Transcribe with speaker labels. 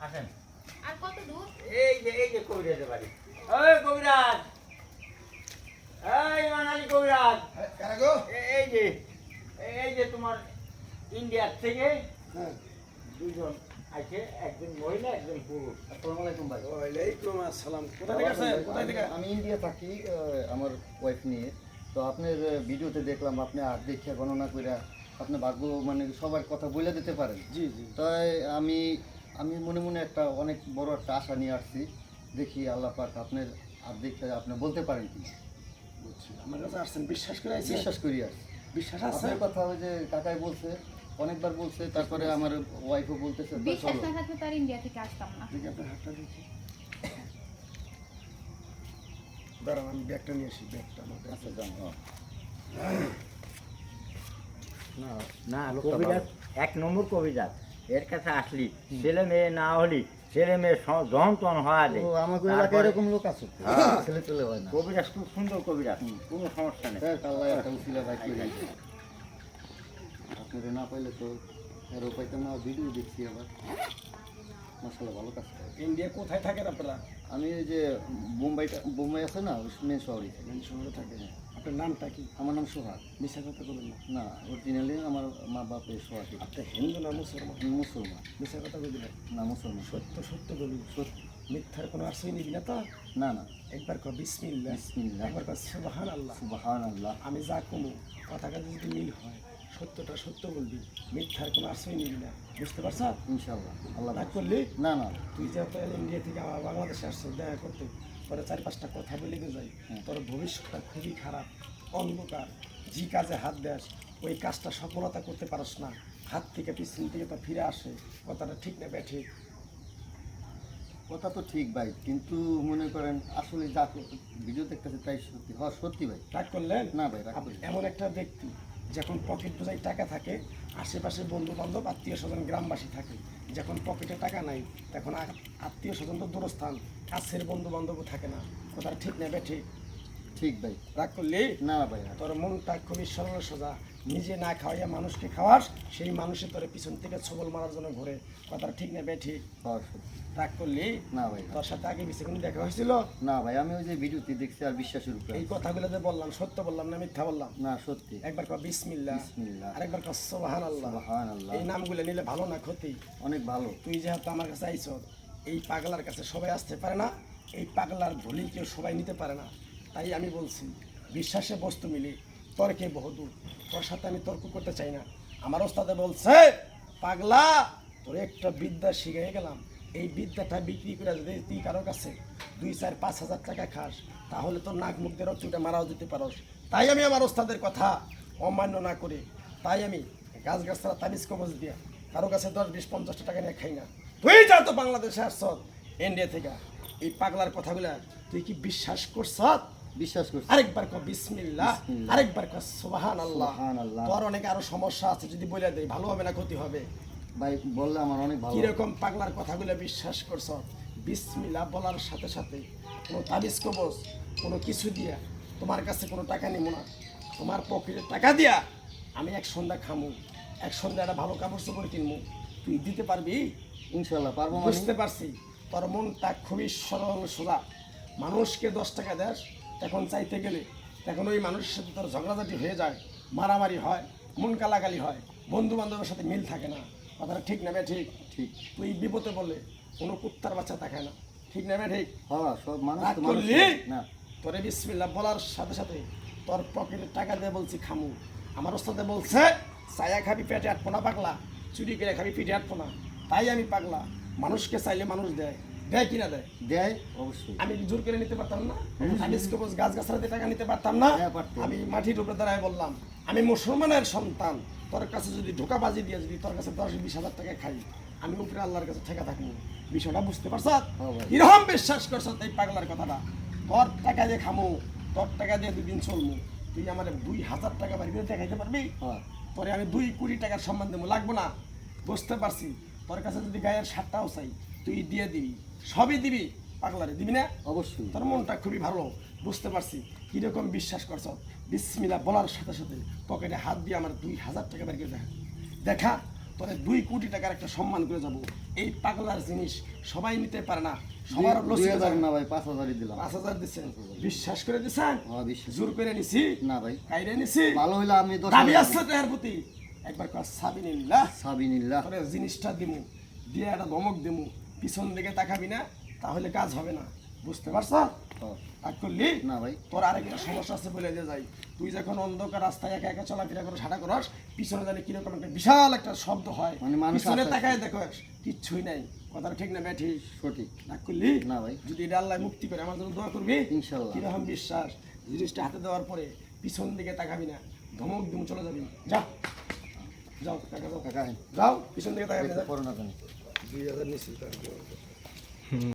Speaker 1: আসেন।
Speaker 2: আর কত দূর?
Speaker 1: এই যে কবিরাজের বাড়ি। ওই কবিরাজ, এই মানালি কবিরাজ,
Speaker 3: কারা গো?
Speaker 1: এই যে তোমার ইন্ডিয়ার থেকে
Speaker 3: হ্যাঁ।
Speaker 1: দুজন আছে, একজন মহিলা একজন পুরুষ।
Speaker 4: আসসালামু আলাইকুম ভাই।
Speaker 3: ওয়ালাইকুম আসসালাম। কোথা থেকে আসছেন? কোথায় থেকে?
Speaker 4: আমি ইন্ডিয়া থাকি, আমার ওয়াইফ নিয়ে। তো আপনার ভিডিওতে দেখলাম আপনি হাত দেখিয়া গণনা কইরা আপনি ভাগ্য মানে সবার কথা বলে দিতে পারেন।
Speaker 3: জি জি।
Speaker 4: তাই আমি আমি মনে মনে একটা অনেক বড় একটা আশা নিয়ে আসছি। দেখি আল্লাহ পাক আপনার হাত দেখে আপনি বলতে পারেন কি।
Speaker 3: বুঝছি। আমার কাছে আসছেন বিশ্বাস করে আইছেন?
Speaker 4: বিশ্বাস করি আর
Speaker 3: বিশ্বাস আছে?
Speaker 4: আপনার কথা ওই যে কাকাই বলছে, অনেকবার বলছে, তারপরে আমার ওয়াইফও বলতেছে। তো
Speaker 2: বিশ্বাস
Speaker 4: চলো।
Speaker 2: না থাকলে তো আর ইন্ডিয়া থেকে আসতাম না।
Speaker 3: দেখি আপনার হাতটা দেখি। দাঁড়ান আমি ব্যাগটা নিয়ে আসি, ব্যাগটা আমার ব্যাগ।
Speaker 4: আচ্ছা যান।
Speaker 1: না না,
Speaker 4: লোকটা
Speaker 1: কবিরাজ এক নম্বর কবিরাজ। এর কাছে আসলি ছেলে মেয়ে না হলি ছেলে মেয়ে যখন তখন হওয়া যায়।
Speaker 4: ও আমাকে এলাকায়
Speaker 1: তারপরে
Speaker 4: এরকম লোক আছে তো?
Speaker 1: হ্যাঁ।
Speaker 4: ছেলে চলে হয় না।
Speaker 1: কবিরাজ খুব সুন্দর কবিরাজ, কোনো সমস্যা নেই।
Speaker 4: স্যার আল্লাহ একটা উসিলা ভাই করে দিয়েছে। আপনারা না পাইলে তো আর উপায়টা না, ভিডিও দেখছি আবার। মাশাআল্লাহ ভালো কাজ করে।
Speaker 3: ইন্ডিয়া কোথায় থাকেন আপনারা?
Speaker 4: আমি ওই যে বোম্বাই আছে না, মেন শহরে।
Speaker 3: মেন শহরে থাকেন। আপনার নামটা কি?
Speaker 4: আমার নাম সোহাগ।
Speaker 3: মিশা কথা বলবেন না।
Speaker 4: না, অরিজিনালি আমার মা বাপের সোহাগ।
Speaker 3: আপনি হিন্দু না মুসলমান?
Speaker 4: আমি মুসলমান।
Speaker 3: মিশা কথা বলবেন
Speaker 4: না, মুসলমান।
Speaker 3: সত্য সত্য বলুন।
Speaker 4: সত্যি।
Speaker 3: মিথ্যার কোনো আশ্রয় নিবি না তো?
Speaker 4: না না।
Speaker 3: একবার কর বিসমিল্লাহ,
Speaker 4: বিসমিল্লাহ।
Speaker 3: একবার কর সুবহানাল্লাহ।
Speaker 4: সুবহানাল্লাহ।
Speaker 3: আমি যা কমু কথা কাজে যদি মিল হয়, সত্যটা সত্য বলবি, মিথ্যার কোনো আশ্রয় নিবি না। বুঝতে পারছ?
Speaker 4: ইনশাআল্লাহ। আল্লাহ
Speaker 3: রাগ
Speaker 4: হাফেজ।
Speaker 3: করলি?
Speaker 4: না না।
Speaker 3: তুই যে তো ইন্ডিয়া থেকে আমার বাংলাদেশে আসছিস দেখা করতে, পরে 4-5টা কথা বলে দিয়ে যাই, তোর ভবিষ্যৎটা খুবই খারাপ, অন্ধকার। যে কাজে হাত দেস ওই কাজটা সফলতা করতে পারস না, হাত থেকে পিছন থেকে তো ফিরে আসে। কথাটা ঠিক না ব্যাঠি?
Speaker 4: কথা তো ঠিক ভাই, কিন্তু মনে করেন আসলে যা ভিডিও দেখতেছে তাই সত্যি। হ্যাঁ সত্যি ভাই।
Speaker 3: রাগ করলেন?
Speaker 4: না ভাই, রাগ
Speaker 3: আপনি
Speaker 4: করিনি।
Speaker 3: এমন একটা ব্যক্তি যখন পকেট বোঝায় টাকা থাকে, আশেপাশে বন্ধু বান্ধব আত্মীয় স্বজন গ্রামবাসী থাকে। যখন পকেটে টাকা নাই তখন আত্মীয় স্বজন তো দূরস্থান, কাছের বন্ধু বান্ধবও থাকে না। কথাটা ঠিক না ব্যাঠি?
Speaker 4: ঠিক ভাই।
Speaker 3: রাগ করলি?
Speaker 4: না ভাই।
Speaker 3: তোর মনটা খুবই সরল সোজা। নিজে না খাওয়াইয়া মানুষকে খাওয়াস, সেই মানুষের তোর পিছন থেকে ছবল মারার জন্য ঘুরে। কথাটা ঠিক না ব্যাঠি?
Speaker 4: হ্যাঁ সত্যি।
Speaker 3: রাগ করলি?
Speaker 4: না ভাই।
Speaker 3: তোর সাথে আগে পিছিয়ে কোনো দেখা হয়েছিল?
Speaker 4: না ভাই, আমি ওই যে ভিডিওতে দেখছি আর বিশ্বাসের উপরে।
Speaker 3: এই কথাগুলো যে বললাম সত্য বললাম না মিথ্যা বললাম?
Speaker 4: না সত্যি।
Speaker 3: একবার কর বিসমিল্লাহ,
Speaker 4: বিসমিল্লাহ।
Speaker 3: আরেকবার কর সুবহানাল্লাহ।
Speaker 4: সুবহানাল্লাহ।
Speaker 3: এই নামগুলো নিলে ভালো না ক্ষতি?
Speaker 4: অনেক ভালো।
Speaker 3: তুই যেহেতু আমার কাছে আইছ, এই পাগলার কাছে সবাই আসতে পারে না, এই পাগলার ধলি কেউ সবাই নিতে পারে না। তাই আমি বলছি বিশ্বাসে বস্তু মিলি, তর্কে বহুদূর। তোর সাথে আমি তর্ক করতে চাই না। আমার ওস্তাদে বলছে পাগলা তোর একটা বিদ্যা শিখে গেলাম, এই বিদ্যাটা বিক্রি করে যদি তুই কারো কাছে 2-4-5 হাজার টাকা খাস, তাহলে তোর নাক মুখ দিয়ে রক্তটা মারাও দিতে পারস। তাই আমি আমার ওস্তাদের কথা অমান্য না করে, তাই আমি গাছগাছরা তাবিজ কবজ দিয়া কারো কাছে 10-20-50 টাকা নিয়ে খাই না। তুই যা তো বাংলাদেশে আসছ ইন্ডিয়া থেকে, এই পাগলার কথাগুলা তুই কি বিশ্বাস করছ?
Speaker 4: বিশ্বাস করছি।
Speaker 3: আরেকবার কর বিসমিল্লাহ,
Speaker 4: বিসমিল্লাহ।
Speaker 3: আরেকবার কর সুবহানাল্লাহ।
Speaker 4: সুবহানাল্লাহ।
Speaker 3: তোর অনেক আরো সমস্যা আছে, যদি বলে দেই ভালো হবে না ক্ষতি হবে?
Speaker 4: ভাই বললে আমার অনেক ভালো।
Speaker 3: কিরকম পাগলার কথাগুলো বিশ্বাস করছ? বিসমিল্লাহ বলার সাথে সাথে কোনো তাবিজ কবজ কোনো কিছু দিয়া তোমার কাছে কোনো টাকা নিব না, তোমার পকেটে টাকা দিয়া আমি এক সন্ধ্যা খামু, এক সন্ধ্যা একটা ভালো কাপড় চোপড় কিনবো। তুই দিতে পারবি?
Speaker 4: ইনশাআল্লাহ পারবো। মানে
Speaker 3: বুঝতে পারছি তোর মনটা খুবই সরল সোজা। মানুষকে 10 টাকা দেস, তখন চাইতে গেলে তখন ওই মানুষের সাথে তোর ঝগড়াঝাটি হয়ে যায়, মারামারি হয়, মন কালাকালি হয়, বন্ধু বান্ধবের সাথে মিল থাকে না। কথাটা ঠিক না বে ঠিক?
Speaker 4: ঠিক।
Speaker 3: তুই বিপদে বলে কোনো কুত্তার বাচ্চা তাকায় না, ঠিক না বে ঠিক?
Speaker 4: হ্যাঁ সব মানুষ
Speaker 3: রাগ
Speaker 4: তো মানুষ
Speaker 3: করলি?
Speaker 4: না।
Speaker 3: তোরে বিসমিল্লাহ বলার সাথে সাথে তোর পকেটে টাকা দিয়ে বলছি খামু। আমার ওস্তাদে বলছে চায়া খাবি পেটে আটপো না পাগলা, চুরি করে খাবি পেটে আটপো না। তাই আমি পাগলা, মানুষকে চাইলে মানুষ দেয়, দেয় কিনা দেয়?
Speaker 4: দেয় অবশ্যই।
Speaker 3: আমি জোর করে নিতে পারতাম না? আমি গাছ গাছাতে টাকা নিতে পারতাম না?
Speaker 4: হ্যাঁ, পারতেন।
Speaker 3: আমি মাটির উপরে দাঁড়ায় বললাম আমি মুসলমানের সন্তান, তোর কাছে যদি ধোকাবাজি দিয়ে যদি তোর কাছে 10-20 হাজার টাকা খাই, আমি উপরে আল্লাহর কাছে ঠেকা থাকবো। বিষয়টা বুঝতে পারছ?
Speaker 4: হ্যাঁ ভাই।
Speaker 3: কিরকম বিশ্বাস করছ এই পাগলার কথাটা? তোর টাকা দিয়ে খামো, তোর টাকা দিয়ে 2 দিন চলবো, তুই আমার 2,000 টাকা বাড়ি করে দেখাইতে পারবি?
Speaker 4: হ্যাঁ।
Speaker 3: পরে আমি 2 কোটি টাকার সম্মান দেবো, লাগবো না? বুঝতে পারছি। তোর কাছে যদি গায়ের শার্টটাও চাই তুই দিয়ে দিবি, সবই দিবি, পাগলারে দিবি না?
Speaker 4: অবশ্যই।
Speaker 3: তোর মনটা খুবই ভালো, বুঝতে পারছি কিরকম বিশ্বাস করছ। বিসমিল্লাহ বলার সাথে সাথে পকেটে হাত দিয়ে আমার 2,000 টাকা বের করে দেখা, তোরে 2 কোটি টাকার একটা সম্মান করে যাব। এই পাগলার জিনিস সবাই নিতে পারে না, সবার লস
Speaker 4: 2000 না ভাই 5000ই দিলাম।
Speaker 3: 5000 দিছেন, বিশ্বাস করে দিছেন?
Speaker 4: হ্যাঁ বিশ্বাস।
Speaker 3: জোর করে নিছি
Speaker 4: না ভাই
Speaker 3: কাইরে নিছি?
Speaker 4: ভালো হইলে আমি 10
Speaker 3: দাবি আছে তার প্রতি, একবার কর সাবিনিল্লাহ।
Speaker 4: সাবিনিল্লাহ।
Speaker 3: তোরে জিনিসটা দিমু, দিয়ে একটা ধমক দিমু, পিছন দিকে তাকাবি না, তাহলে কাজ হবে না, বুঝতে পারছ?
Speaker 4: হ্যাঁ।
Speaker 3: রাগ করলি?
Speaker 4: না ভাই
Speaker 3: তোর আরেকটা সমস্যা আছে বলে দিয়ে যাই, তুই যখন অন্ধকার রাস্তায় একা একা চলাফেরা করস, হাঁটা করস, পিছনে জানি কিরকম একটা বিশাল একটা শব্দ হয়,
Speaker 4: মানে মানুষ
Speaker 3: পিছনে
Speaker 4: আসে।
Speaker 3: তাকায় দেখস কিচ্ছুই নাই, কথাটা ঠিক না ব্যাঠি?
Speaker 4: সঠিক।
Speaker 3: রাগ করলি?
Speaker 4: না ভাই।
Speaker 3: যদি এটা আল্লাহ মুক্তি করে আমার জন্য দোয়া করবি
Speaker 4: ইনশাআল্লাহ।
Speaker 3: কিরকম বিশ্বাস, জিনিসটা হাতে দেওয়ার পরে পিছন দিকে তাকাবি না, ধমক দিম চলে যাবি, যা যাও কাকা যাও,
Speaker 4: কাকা
Speaker 3: যাও পিছন দিকে তাকাবি না,
Speaker 4: করোনা কেন
Speaker 3: 2000 নিশ্চিত